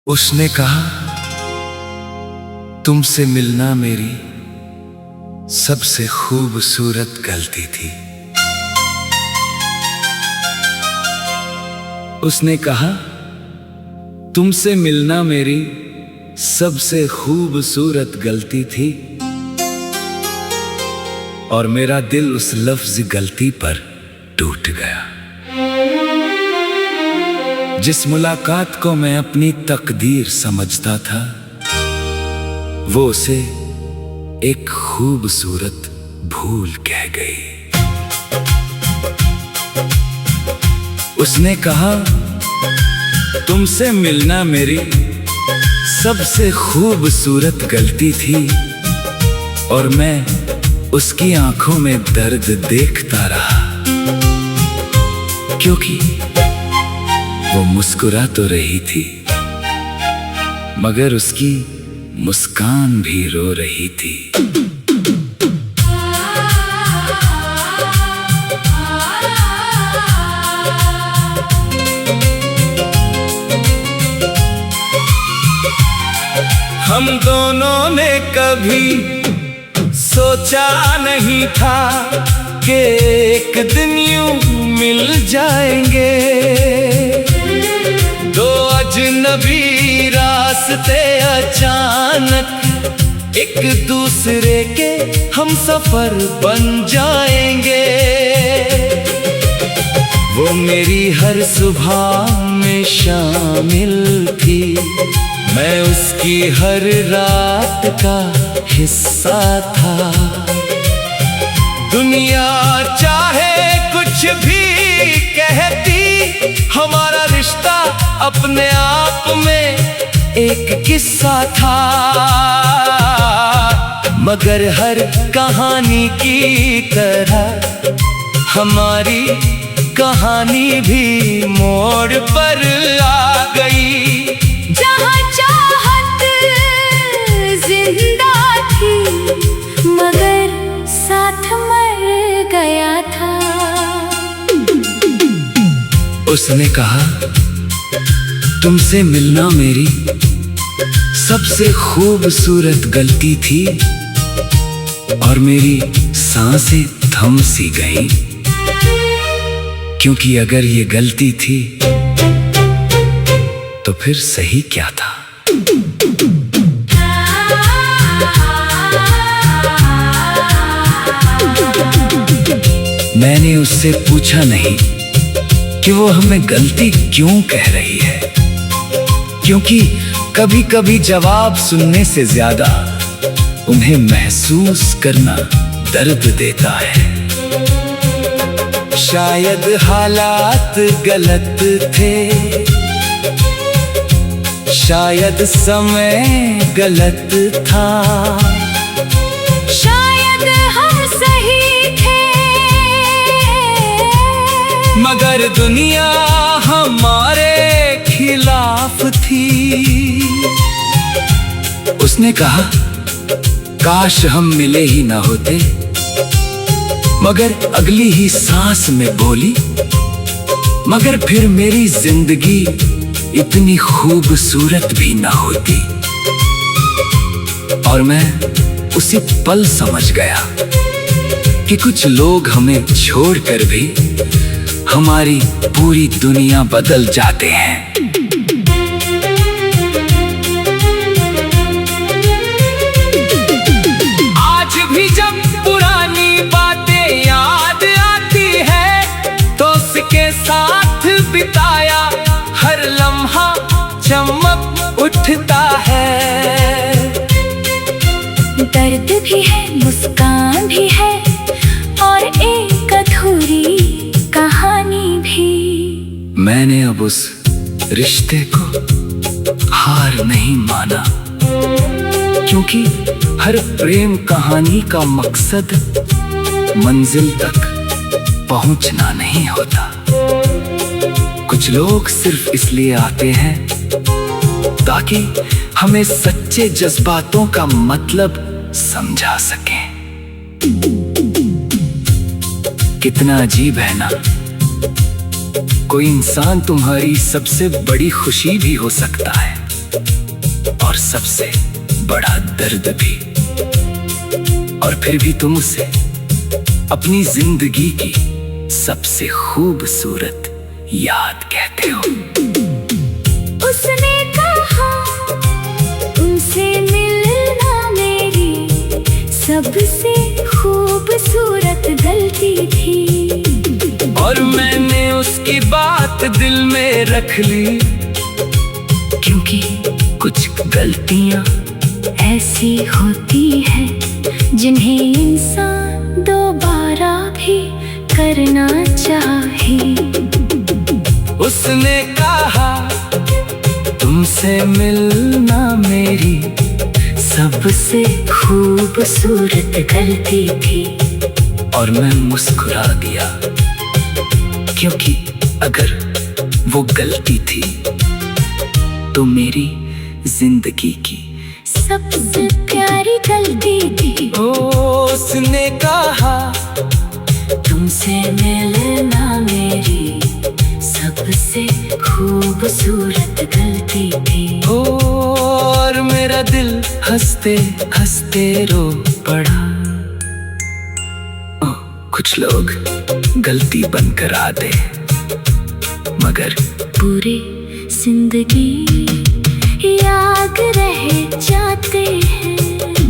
उसने कहा, तुमसे मिलना मेरी सबसे खूबसूरत गलती थी। उसने कहा, तुमसे मिलना मेरी सबसे खूबसूरत गलती थी। और मेरा दिल उस लफ्ज गलती पर टूट गया। जिस मुलाकात को मैं अपनी तकदीर समझता था, वो उसे एक खूबसूरत भूल कह गई। उसने कहा, तुमसे मिलना मेरी सबसे खूबसूरत गलती थी। और मैं उसकी आंखों में दर्द देखता रहा, क्योंकि वो मुस्कुरा तो रही थी, मगर उसकी मुस्कान भी रो रही थी। हम दोनों ने कभी सोचा नहीं था कि एक दिन यूं मिल जाएंगे। दो अजनबी रास्ते अचानक एक दूसरे के हम सफर बन जाएंगे। वो मेरी हर सुबह में शामिल थी, मैं उसकी हर रात का हिस्सा था। दुनिया चाहे कुछ भी कहती, हमारा रिश्ता अपने आप में एक किस्सा था। मगर हर कहानी की तरह हमारी कहानी भी मोड़ पर आ गई। जहाँ चाहत जिंदा थी, मगर साथ मर गया था। उसने कहा, तुमसे मिलना मेरी सबसे खूबसूरत गलती थी। और मेरी सांसें थम सी गईं, क्योंकि अगर ये गलती थी तो फिर सही क्या था। मैंने उससे पूछा नहीं कि वो हमें गलती क्यों कह रही है, क्योंकि कभी कभी जवाब सुनने से ज्यादा उन्हें महसूस करना दर्द देता है। शायद हालात गलत थे, शायद समय गलत था, शायद हम सही थे, मगर दुनिया हमारे खिलाफ थी। उसने कहा, काश हम मिले ही ना होते, मगर अगली ही सांस में बोली, मगर फिर मेरी जिंदगी इतनी खूबसूरत भी ना होती। और मैं उसी पल समझ गया कि कुछ लोग हमें छोड़कर भी हमारी पूरी दुनिया बदल जाते हैं। आज भी जब पुरानी बातें याद आती है, तो उसके साथ बिताया हर लम्हा चमक उठता है। दर्द भी है, मुस्कान भी है, और एक अधूरी कहानी भी। मैंने अब उस रिश्ते को हार नहीं माना, क्योंकि हर प्रेम कहानी का मकसद मंजिल तक पहुंचना नहीं होता। कुछ लोग सिर्फ इसलिए आते हैं ताकि हमें सच्चे जज्बातों का मतलब समझा सकें। कितना अजीब है ना, कोई इंसान तुम्हारी सबसे बड़ी खुशी भी हो सकता है, और सबसे बड़ा दर्द भी। और फिर भी तुम उसे अपनी जिंदगी की सबसे खूबसूरत याद कहते हो। उसने कहा तुमसे मिलना मेरी सबसे खूबसूरत गलती थी। और मैंने उसकी बात दिल में रख ली, क्योंकि कुछ गलतियां ऐसी होती हैं जिन्हें इंसान दोबारा भी करना चाहे। उसने कहा तुमसे मिलना मेरी सबसे खूबसूरत गलती थी। और मैं मुस्कुरा दिया, क्योंकि अगर वो गलती थी तो मेरी जिंदगी की सबसे प्यारी गलती थी। उसने कहा तुमसे मिलना मेरी सबसे खूबसूरत गलती थी। और मेरा दिल हंसते हंसते रो पड़ा। कुछ लोग गलती बनकर आते, मगर पूरी जिंदगी याद रह जाते हैं।